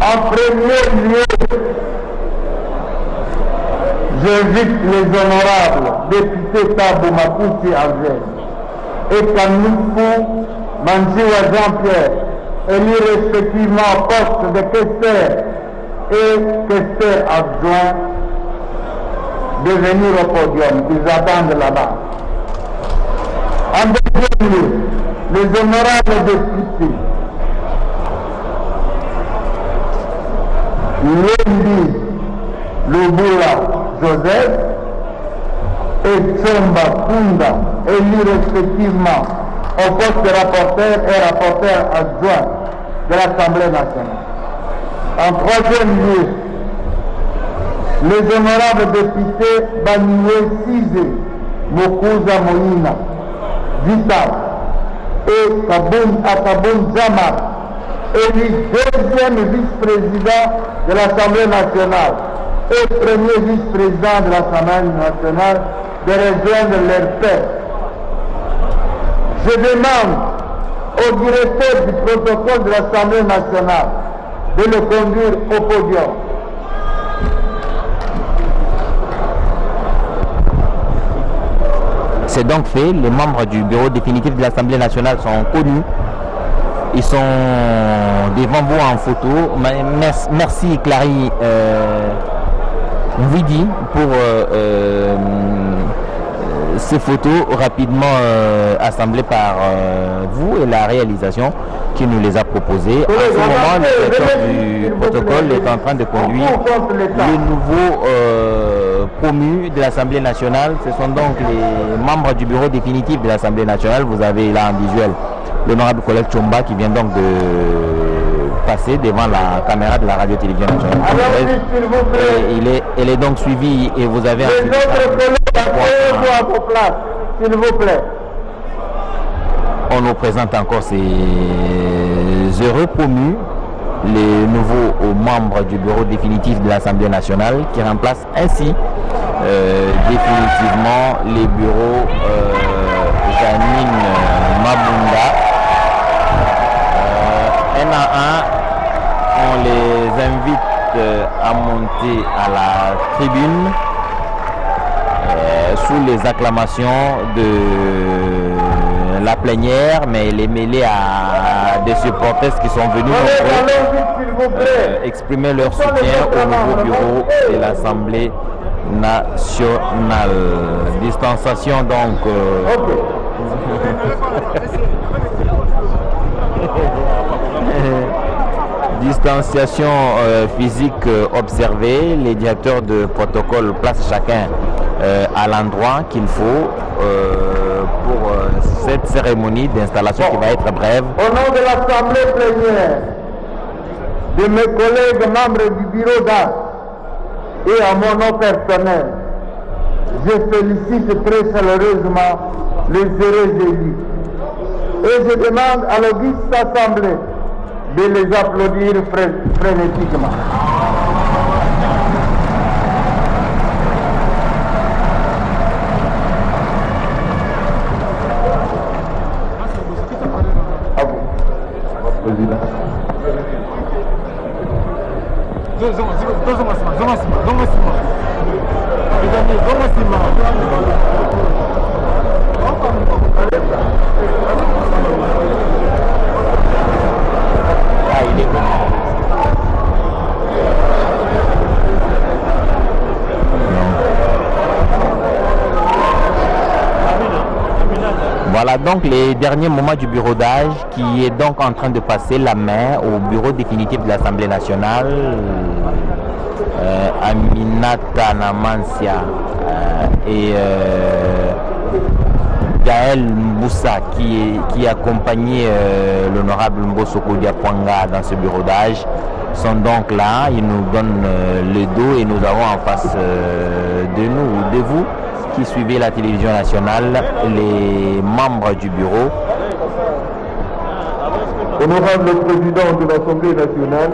En premier lieu, j'invite les honorables députés Thabo Makuti Azel et Kanoukou Manziwa Jean-Pierre, élus respectivement au poste de questeur et questeur adjoint, de venir au podium. Ils attendent là-bas. En deuxième lieu, les honorables députés Lendi Lubula Joseph et Tsomba Kunda, élus respectivement au poste de rapporteur et rapporteur adjoint de l'Assemblée nationale. En troisième lieu, les honorables députés Baniwe Size, Mokuza Moïna, Vital et Akaboun Zamar, élu deuxième vice-président de l'Assemblée nationale et premier vice-président de l'Assemblée nationale, de rejoindre leur père. Je demande au directeur du protocole de l'Assemblée nationale de le conduire au podium. C'est donc fait, les membres du bureau définitif de l'Assemblée nationale sont connus. Ils sont devant vous en photo. Merci Clary Vidi pour ces photos rapidement assemblées par vous et la réalisation qui nous les a proposées. En ce moment, le directeur du protocole est en train de conduire les nouveaux promus de l'Assemblée nationale. Ce sont donc les membres du bureau définitif de l'Assemblée nationale. Vous avez là en visuel l'honorable collègue Chomba qui vient donc de passer devant la caméra de la radio-télévision nationale. Elle est donc suivie et vous avez... Les autres collègues, asseyez-vous à vos places, s'il vous plaît. On nous présente encore ces heureux promus, les nouveaux membres du bureau définitif de l'Assemblée nationale qui remplacent ainsi définitivement les bureaux Janine Mabunda. Un à un, on les invite à monter à la tribune sous les acclamations de la plénière, mais les mêlés à des supporters qui sont venus exprimer leur soutien au nouveau bureau de l'Assemblée nationale. Distanciation donc. Distanciation physique observée, les directeurs de protocole placent chacun à l'endroit qu'il faut pour cette cérémonie d'installation qui va être brève. Au nom de l'Assemblée plénière, de mes collègues membres du bureau d'âge et à mon nom personnel, je félicite très chaleureusement les heureux élus. Et je demande à l'auguste Assemblée de les applaudir frénétiquement. À vous, Président. Voilà donc les derniers moments du bureau d'âge qui est donc en train de passer la main au bureau définitif de l'Assemblée nationale. Aminata Namansia et Gaël Mboussa qui accompagnait l'honorable Mbosoko Diapwanga dans ce bureau d'âge sont donc là. Ils nous donnent le dos et nous avons en face de vous qui suivez la télévision nationale, les membres du bureau. Honorable Président de l'Assemblée nationale,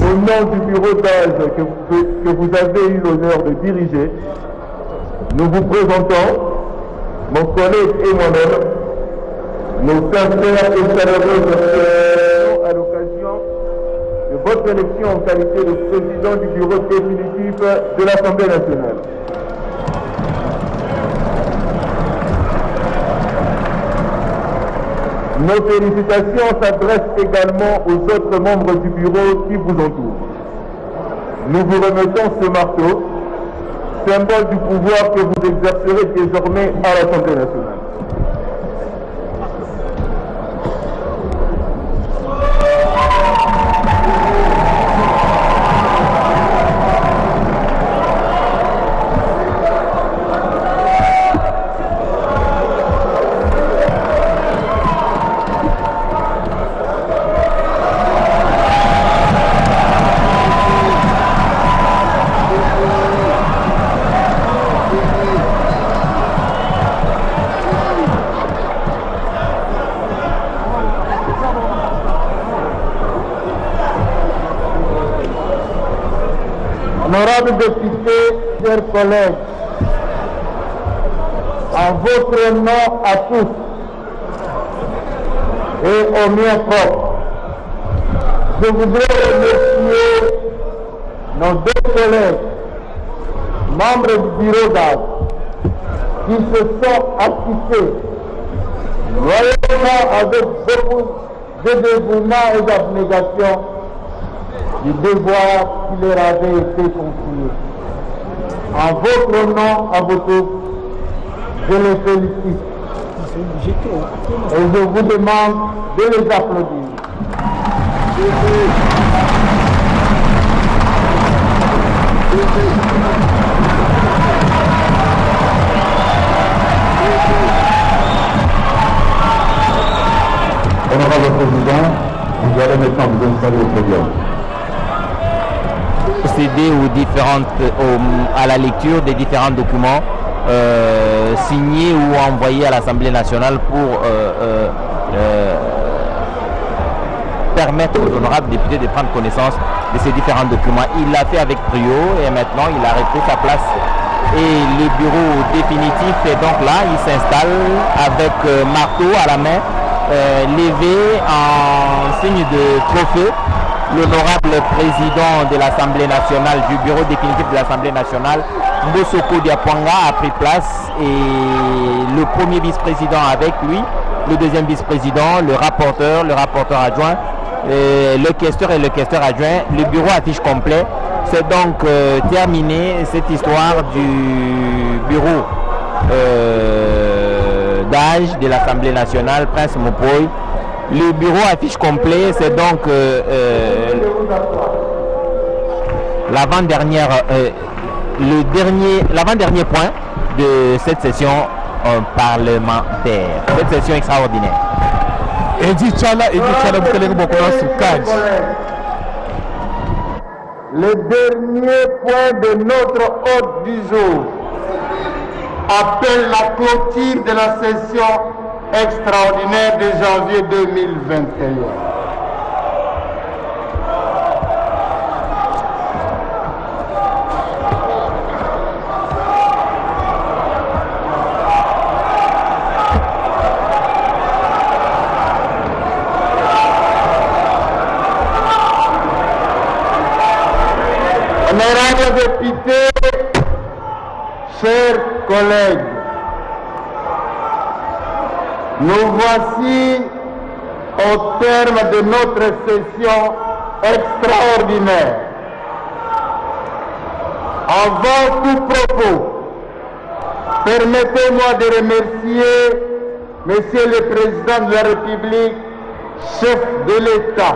au nom du bureau d'âge que vous avez eu l'honneur de diriger, nous vous présentons, mon collègue et moi-même, nos sincères et chaleureuses félicitations à l'occasion de votre élection en qualité de président du bureau définitif de l'Assemblée nationale. Nos félicitations s'adressent également aux autres membres du bureau qui vous entourent. Nous vous remettons ce marteau, symbole du pouvoir que vous exercerez désormais à l'Assemblée nationale. Honorables députés, chers collègues, en votre nom à tous et au mien propre, je voudrais remercier nos deux collègues, membres du bureau d'âge, qui se sont acquittés loyalement avec beaucoup de dévouement et d'abnégation du devoir qui leur avait été confié. En votre nom, à vous tous, je les félicite. Et je vous demande de les applaudir. Honorable Président, vous allez maintenant vous installer au podium. Procéder à la lecture des différents documents signés ou envoyés à l'Assemblée nationale pour permettre aux honorables députés de prendre connaissance de ces différents documents. Il l'a fait avec brio et maintenant il a repris sa place. Et le bureau définitif est donc là, il s'installe avec marteau à la main, levé en signe de trophée. L'honorable président de l'Assemblée nationale, du bureau définitif de l'Assemblée nationale, Mbosoko Diapwanga, a pris place et le premier vice-président avec lui, le deuxième vice-président, le rapporteur adjoint, le questeur et le questeur adjoint. Le bureau affiche complet. C'est donc terminé cette histoire du bureau d'âge de l'Assemblée nationale, Prince Mopoy. Le bureau affiche complet, c'est donc l'avant-dernier point de cette session parlementaire, cette session extraordinaire. Le dernier point de notre ordre du jour appelle la clôture de la session extraordinaire de janvier 2021. Honorables députés, chers collègues, nous voici au terme de notre session extraordinaire. Avant tout propos, permettez-moi de remercier Monsieur le Président de la République, chef de l'État,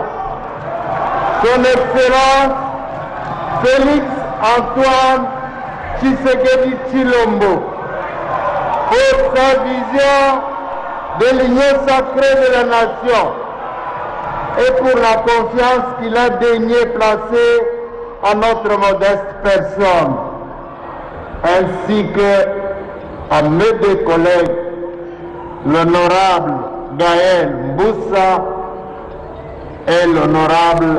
Son Excellence Félix Antoine Tshisekedi Tshilombo, pour sa vision de l'union sacrée de la nation et pour la confiance qu'il a daigné placer à notre modeste personne, ainsi que à mes deux collègues, l'honorable Gaël Mboussa et l'honorable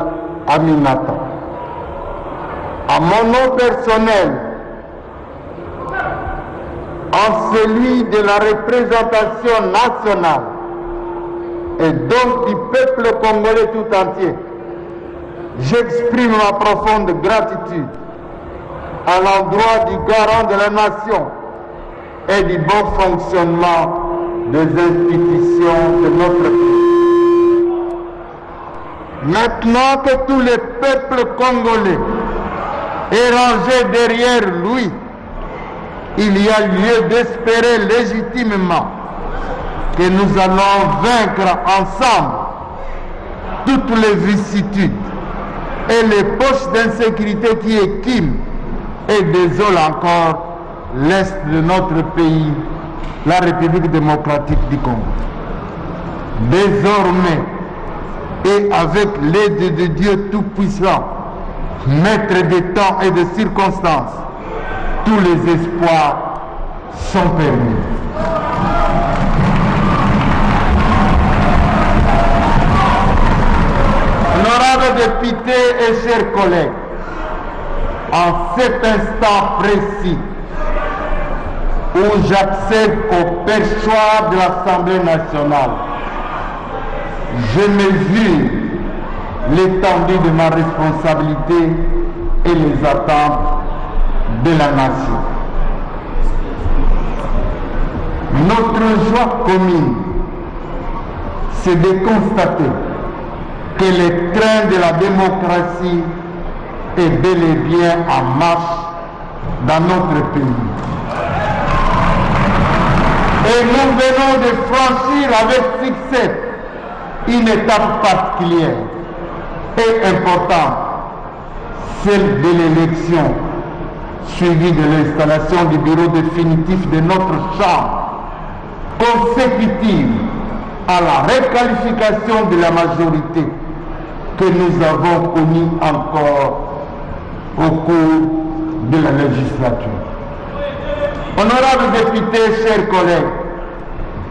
Aminata. À mon nom personnel en celui de la représentation nationale et donc du peuple congolais tout entier, j'exprime ma profonde gratitude à l'endroit du garant de la nation et du bon fonctionnement des institutions de notre pays. Maintenant que tout le peuple congolais est rangé derrière lui, il y a lieu d'espérer légitimement que nous allons vaincre ensemble toutes les vicissitudes et les poches d'insécurité qui équiment et désolent encore l'Est de notre pays, la République démocratique du Congo. Désormais, et avec l'aide de Dieu Tout-Puissant, maître des temps et des circonstances, tous les espoirs sont permis. Honorables députés et chers collègues, en cet instant précis où j'accède au perchoir de l'Assemblée nationale, je mesure l'étendue de ma responsabilité et les attentes de la nation. Notre joie commune, c'est de constater que le train de la démocratie est bel et bien en marche dans notre pays. Et nous venons de franchir avec succès une étape particulière et importante, celle de l'élection, suivie de l'installation du bureau définitif de notre Chambre, consécutive à la requalification de la majorité que nous avons connue encore au cours de la législature. Honorables députés, chers collègues,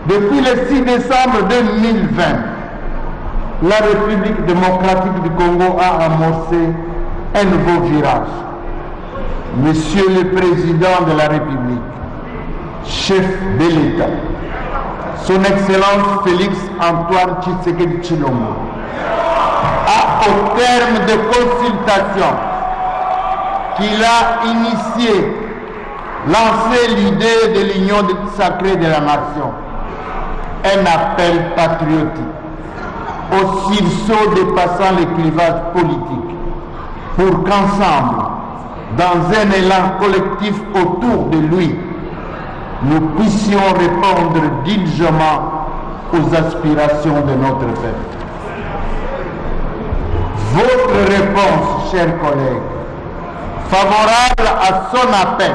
depuis le 6 décembre 2020, la République démocratique du Congo a amorcé un nouveau virage. Monsieur le Président de la République, chef de l'État, Son Excellence Félix Antoine Tshisekedi Tshilombo, a, au terme de consultations qu'il a initiées, lancé l'idée de l'union sacrée de la nation, un appel patriotique au sursaut dépassant les clivages politiques pour qu'ensemble, dans un élan collectif autour de lui, nous puissions répondre diligemment aux aspirations de notre peuple. Votre réponse, chers collègues, favorable à son appel,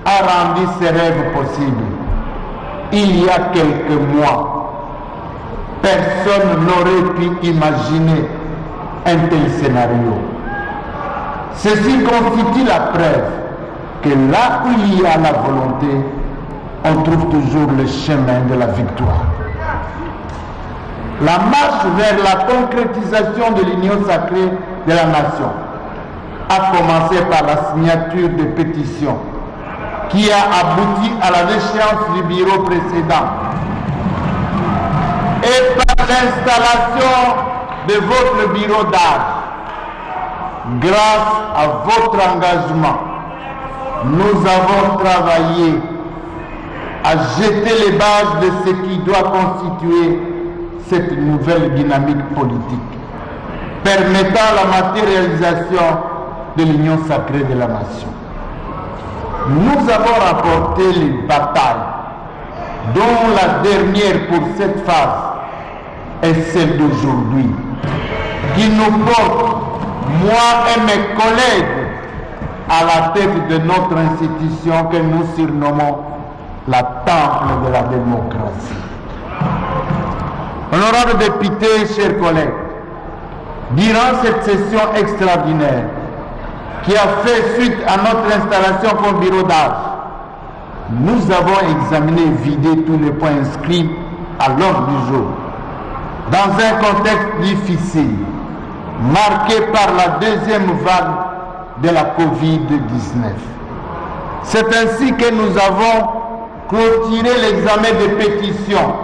a rendu ces rêves possibles. Il y a quelques mois, personne n'aurait pu imaginer un tel scénario. Ceci constitue la preuve que là où il y a la volonté, on trouve toujours le chemin de la victoire. La marche vers la concrétisation de l'union sacrée de la nation a commencé par la signature de pétitions qui a abouti à la déchéance du bureau précédent et par l'installation de votre bureau d'âge. Grâce à votre engagement, nous avons travaillé à jeter les bases de ce qui doit constituer cette nouvelle dynamique politique, permettant la matérialisation de l'union sacrée de la nation. Nous avons remporté les batailles, dont la dernière pour cette phase est celle d'aujourd'hui, qui nous porte, moi et mes collègues, à la tête de notre institution que nous surnommons la Temple de la démocratie. Honorables députés, chers collègues, durant cette session extraordinaire qui a fait suite à notre installation comme bureau d'âge, nous avons examiné et vidé tous les points inscrits à l'ordre du jour, dans un contexte difficile, marqué par la deuxième vague de la Covid-19. C'est ainsi que nous avons clôturé l'examen des pétitions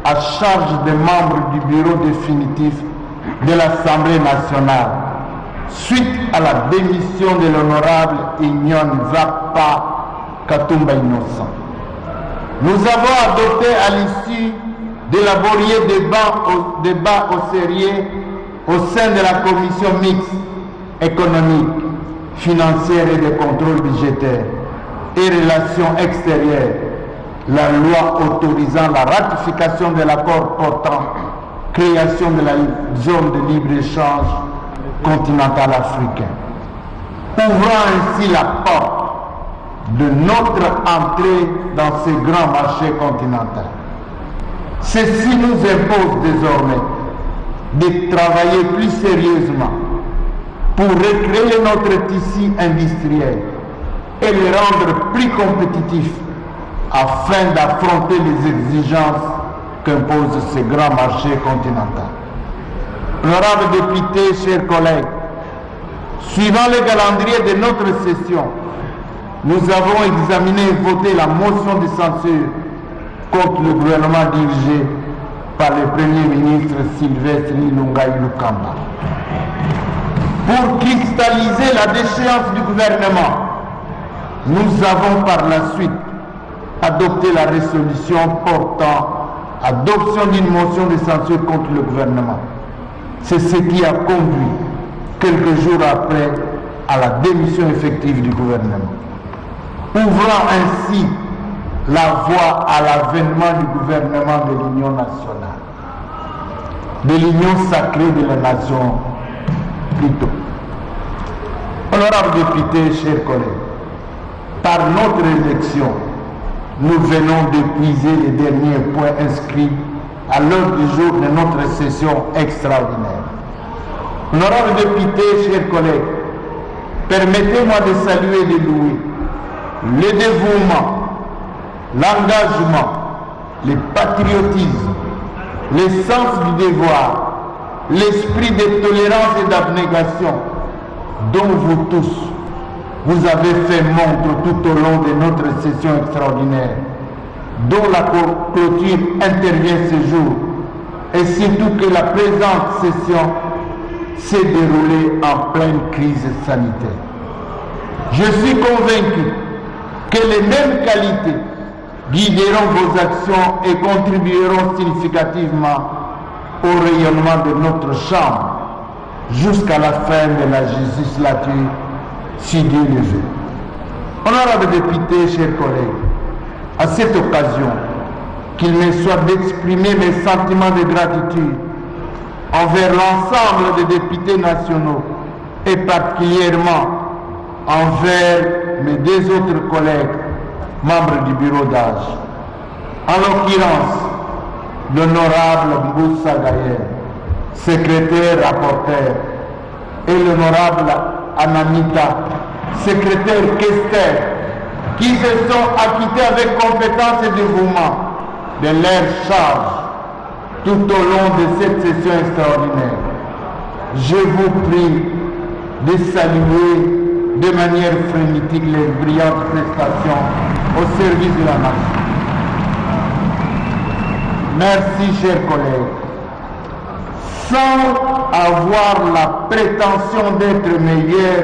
à charge des membres du bureau définitif de l'Assemblée nationale, suite à la démission de l'honorable Ignon Vakpa Katumba Innocent. Nous avons adopté à l'issue de laborieux débats au sérieux au sein de la commission mixte économique, financière et de contrôle budgétaire et relations extérieures, la loi autorisant la ratification de l'accord portant création de la zone de libre-échange continentale africaine, ouvrant ainsi la porte de notre entrée dans ce grand marché continental. Ceci nous impose désormais de travailler plus sérieusement pour recréer notre tissu industriel et le rendre plus compétitif afin d'affronter les exigences qu'impose ce grand marché continental. Honorables députés, chers collègues, suivant le calendrier de notre session, nous avons examiné et voté la motion de censure contre le gouvernement dirigé par le Premier ministre Sylvestre Ilunga Ilukamba. Pour cristalliser la déchéance du gouvernement, nous avons par la suite adopté la résolution portant adoption d'une motion de censure contre le gouvernement. C'est ce qui a conduit, quelques jours après, à la démission effective du gouvernement, ouvrant ainsi la voie à l'avènement du gouvernement de l'Union nationale, de l'Union sacrée de la nation plutôt. Honorables députés, chers collègues, par notre élection, nous venons d'épuiser les derniers points inscrits à l'ordre du jour de notre session extraordinaire. Honorables députés, chers collègues, permettez-moi de saluer et de louer le dévouement, l'engagement, le patriotisme, le sens du devoir, l'esprit de tolérance et d'abnégation dont vous tous, vous avez fait montre tout au long de notre session extraordinaire, dont la clôture intervient ce jour, et surtout que la présente session s'est déroulée en pleine crise sanitaire. Je suis convaincu que les mêmes qualités guideront vos actions et contribueront significativement au rayonnement de notre Chambre jusqu'à la fin de la législature, si Dieu le veut. Honorables députés, chers collègues, à cette occasion, qu'il me soit d'exprimer mes sentiments de gratitude envers l'ensemble des députés nationaux et particulièrement envers mes deux autres collègues, membres du bureau d'âge. En l'occurrence, l'honorable Mboussa Gaël, secrétaire rapporteur, et l'honorable Anamita, secrétaire questeur, qui se sont acquittés avec compétence et dévouement de leur charge tout au long de cette session extraordinaire. Je vous prie de saluer de manière frénétique les brillantes prestations au service de la nation. Merci, chers collègues. Sans avoir la prétention d'être meilleur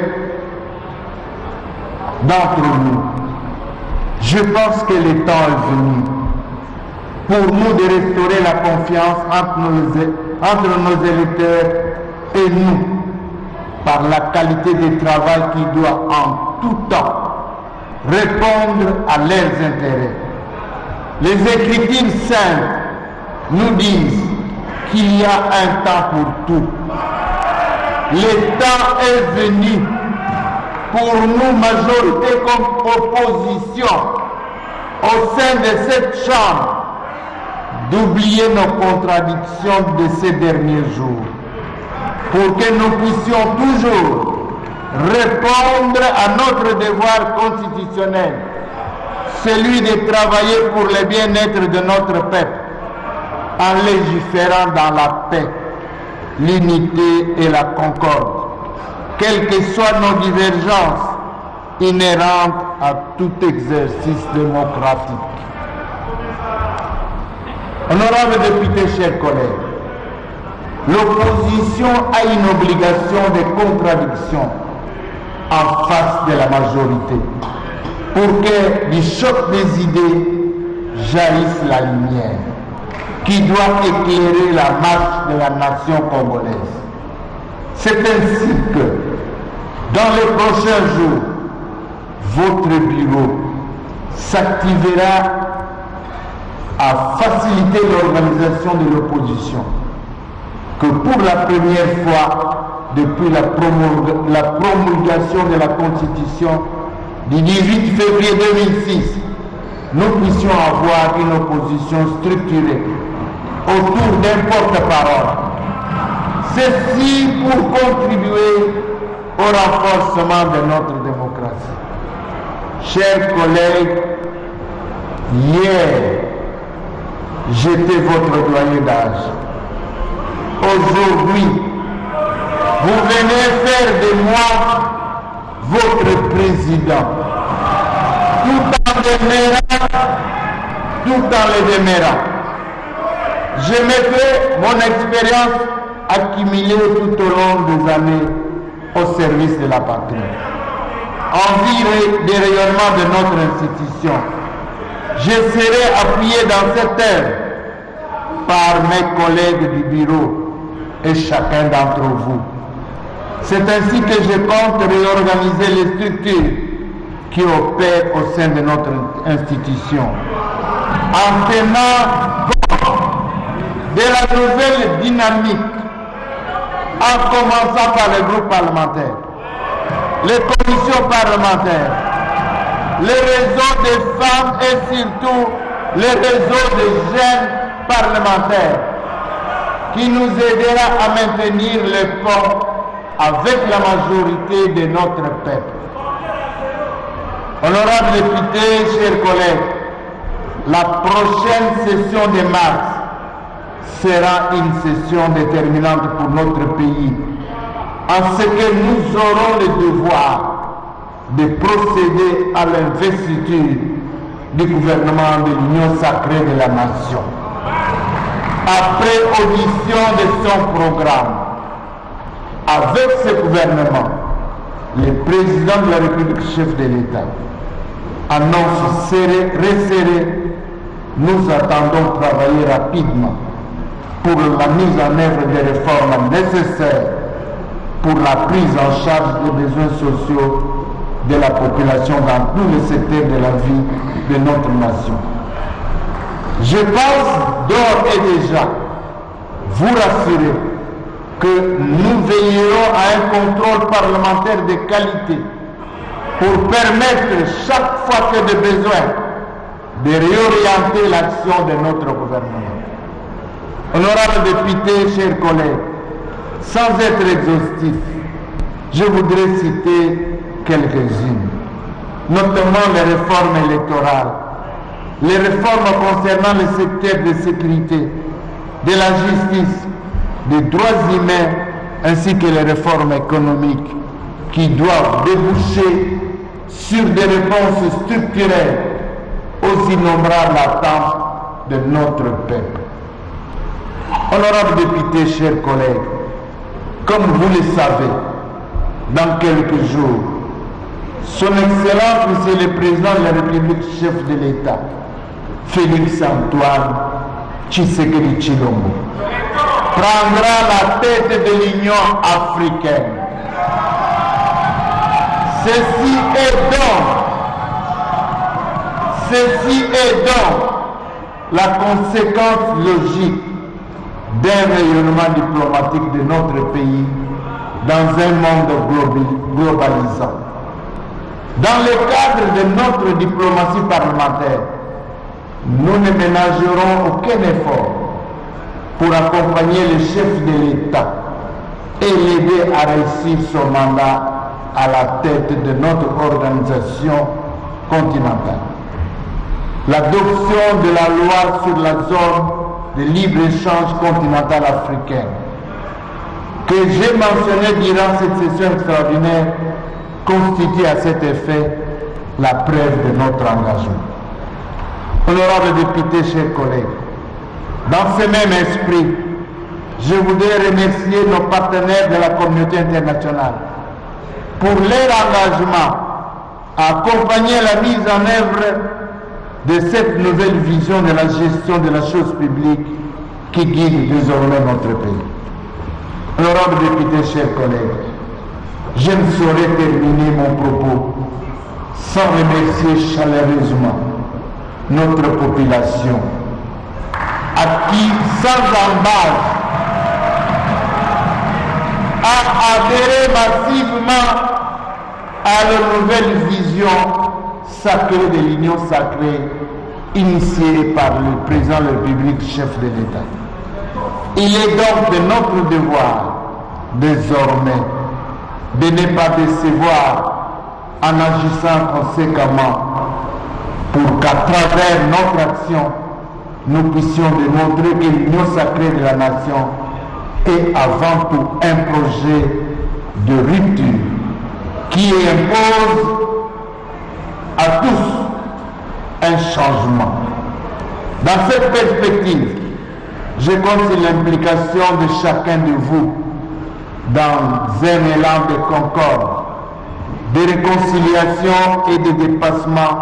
d'entre nous, je pense que le temps est venu pour nous de restaurer la confiance entre nos électeurs et nous, par la qualité du travail qui doit en tout temps répondre à leurs intérêts. Les Écritures saintes nous disent qu'il y a un temps pour tout. Le temps est venu pour nous, majorité comme opposition, au sein de cette Chambre, d'oublier nos contradictions de ces derniers jours, pour que nous puissions toujours répondre à notre devoir constitutionnel, celui de travailler pour le bien-être de notre peuple, en légiférant dans la paix, l'unité et la concorde, quelles que soient nos divergences inhérentes à tout exercice démocratique. Honorables députés, chers collègues, l'opposition a une obligation de contradiction en face de la majorité pour que du choc des idées jaillisse la lumière qui doit éclairer la marche de la nation congolaise. C'est ainsi que, dans les prochains jours, votre bureau s'activera à faciliter l'organisation de l'opposition, que pour la première fois depuis la promulgation de la Constitution du 18 février 2006, nous puissions avoir une opposition structurée autour d'un porte-parole. Ceci pour contribuer au renforcement de notre démocratie. Chers collègues, hier, j'étais votre doyen d'âge. Aujourd'hui, vous venez faire de moi votre président, tout en le demeurant. Je mettrai mon expérience accumulée tout au long des années au service de la patrie. En vue des rayonnements de notre institution, je serai appuyé dans cette œuvre par mes collègues du bureau et chacun d'entre vous. C'est ainsi que je compte réorganiser les structures qui opèrent au sein de notre institution, en tenant compte de la nouvelle dynamique, en commençant par les groupes parlementaires, les commissions parlementaires, les réseaux des femmes et surtout les réseaux des jeunes parlementaires, qui nous aidera à maintenir le pont avec la majorité de notre peuple. Honorables députés, chers collègues, la prochaine session de mars sera une session déterminante pour notre pays, en ce que nous aurons le devoir de procéder à l'investiture du gouvernement de l'Union sacrée de la nation. Après audition de son programme, avec ce gouvernement, le président de la République, chef de l'État, annonce resserré. Nous attendons travailler rapidement pour la mise en œuvre des réformes nécessaires pour la prise en charge des besoins sociaux de la population dans tous les secteurs de la vie de notre nation. Je pense d'ores et déjà vous rassurer que nous veillerons à un contrôle parlementaire de qualité pour permettre chaque fois que de besoin de réorienter l'action de notre gouvernement. Honorables députés, chers collègues, sans être exhaustif, je voudrais citer quelques-unes, notamment les réformes électorales, les réformes concernant le secteur de sécurité, de la justice, des droits humains, ainsi que les réformes économiques qui doivent déboucher sur des réponses structurelles aux innombrables attentes de notre peuple. Honorables députés, chers collègues, comme vous le savez, dans quelques jours, Son Excellence, Monsieur le Président de la République, chef de l'État, Félix Antoine Tshisekedi Tshilombo, prendra la tête de l'Union africaine. Ceci est donc la conséquence logique d'un rayonnement diplomatique de notre pays dans un monde globalisant. Dans le cadre de notre diplomatie parlementaire, nous ne ménagerons aucun effort pour accompagner le chef de l'État et l'aider à réussir son mandat à la tête de notre organisation continentale. L'adoption de la loi sur la zone de libre-échange continentale africaine, que j'ai mentionnée durant cette session extraordinaire, constitue à cet effet la preuve de notre engagement. Honorables députés, chers collègues, dans ce même esprit, je voudrais remercier nos partenaires de la communauté internationale pour leur engagement à accompagner la mise en œuvre de cette nouvelle vision de la gestion de la chose publique qui guide désormais notre pays. Honorables députés, chers collègues, je ne saurais terminer mon propos sans remercier chaleureusement notre population à qui, sans embâche, a adhéré massivement à la nouvelle vision sacrée de l'Union sacrée initiée par le président de la République, chef de l'État. Il est donc de notre devoir, désormais, de ne pas décevoir en agissant conséquemment pour qu'à travers notre action, nous puissions démontrer que l'Union sacrée de la nation est avant tout un projet de rupture qui impose à tous un changement. Dans cette perspective, je compte sur l'implication de chacun de vous dans un élan de concorde, de réconciliation et de dépassement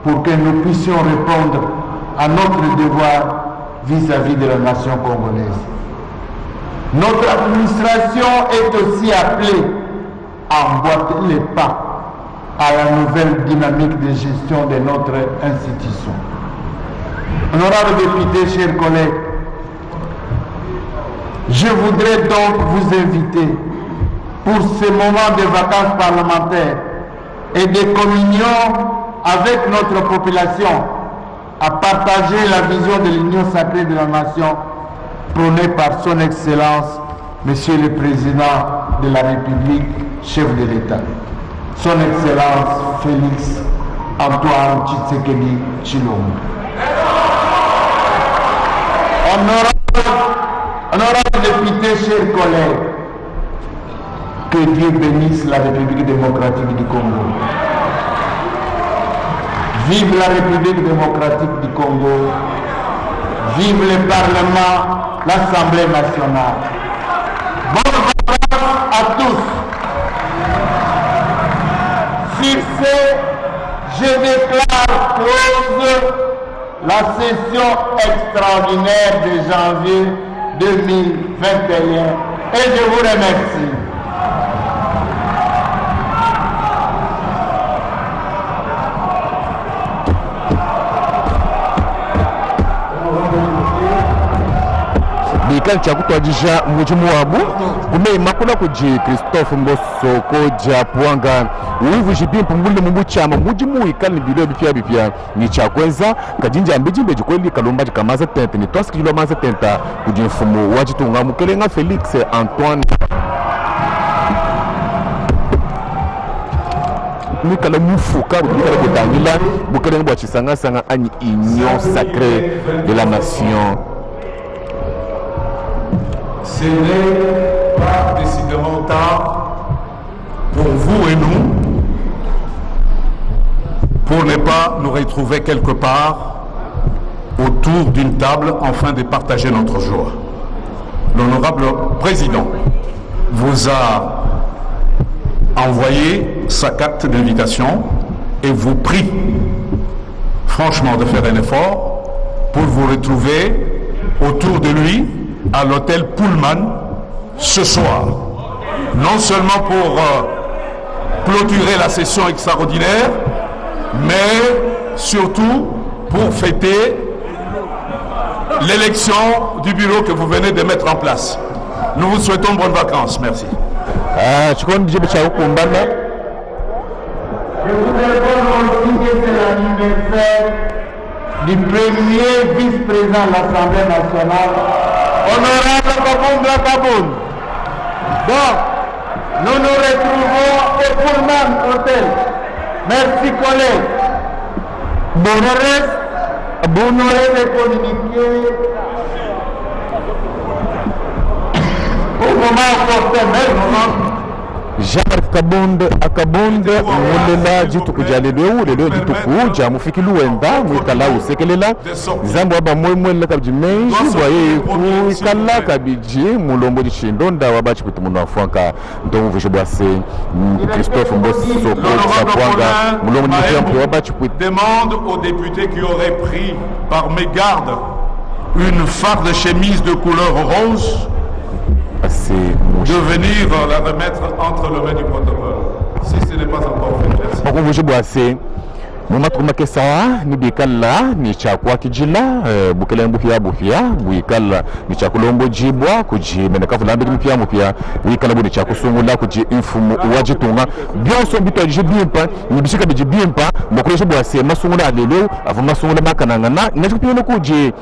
pour que nous puissions répondre à notre devoir vis-à-vis de la nation congolaise. Notre administration est aussi appelée à emboîter les pas à la nouvelle dynamique de gestion de notre institution. Honorables députés, chers collègues, je voudrais donc vous inviter pour ce moment de vacances parlementaires et de communion avec notre population à partager la vision de l'Union sacrée de la nation prônée par son Excellence, Monsieur le Président de la République, chef de l'État. Son Excellence Félix Antoine Tshisekedi Tshilombo. Honorables députés, chers collègues, que Dieu bénisse la République démocratique du Congo. Vive la République démocratique du Congo. Vive le Parlement, l'Assemblée nationale. Bonne vacances à tous. Sur ce, je déclare close la session extraordinaire de janvier 2021 et je vous remercie. Bikali chakuto ajisha mujimu wabu ume makuna kuji Christophe Mbosoko Japuanga uivu jibimpu mbuli mumbu chama mujimu ikali video bipia ni chakwenza kajinja ambijimbe jukweli kalumba jikamaza tente ni toski jilo maza tenta kuji mfumu wajitunga mukelenga Félix Antoine Mikala mufuka bukala butangila bukelenga bwachisanga sanga ani union sacrée de la nation. Ce n'est pas décidément tard pour vous et nous pour ne pas nous retrouver quelque part autour d'une table afin de partager notre joie. L'honorable président vous a envoyé sa carte d'invitation et vous prie franchement de faire un effort pour vous retrouver autour de lui à l'hôtel Pullman ce soir, non seulement pour clôturer la session extraordinaire, mais surtout pour fêter l'élection du bureau que vous venez de mettre en place. Nous vous souhaitons bonnes vacances. Merci. Je voudrais aussi que c'est l'anniversaire du premier vice-président de l'Assemblée nationale, honorable Kabunda Kaboun. Donc, nous nous retrouvons au Pullman Hotel. Merci collègues. Bon de communiquer au moment opportun, même moment. Jean-Marc Kabonde akabonde mulela jitu kujalelewu lelo jitu kuja mufikilu wenda mwikala usekelela zambo aba mwemwele kabjimenji bwaye kuikala kabiji mulombo jishindonda wabachi kutu munu afuanka ndomu vijibwase Christophe Mbosso Kwanga mulombo jishindonda wabachi kutu. Demande aux députés qui auraient pris par mégarde une farde chemise de couleur rose de venir la remettre entre les mains du protocole. Si ce n'est pas encore fait, merci. Mumatuma kesa ni bikala ni chakwa kijila bukele mbukia buikala ni chakulombo jibwa kujimene kavulambe mpia mpia buikala buni chakusungula kuji infumu wajitunga byonso bito jibimpa ni bishika bijibimpa mukoresha bwase masungula alelo avu masungula makanangana nachupiyeno kuji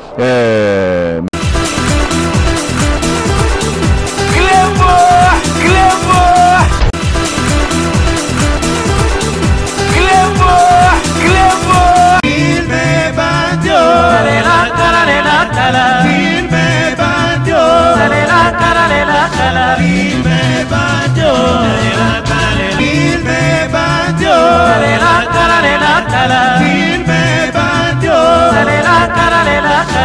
la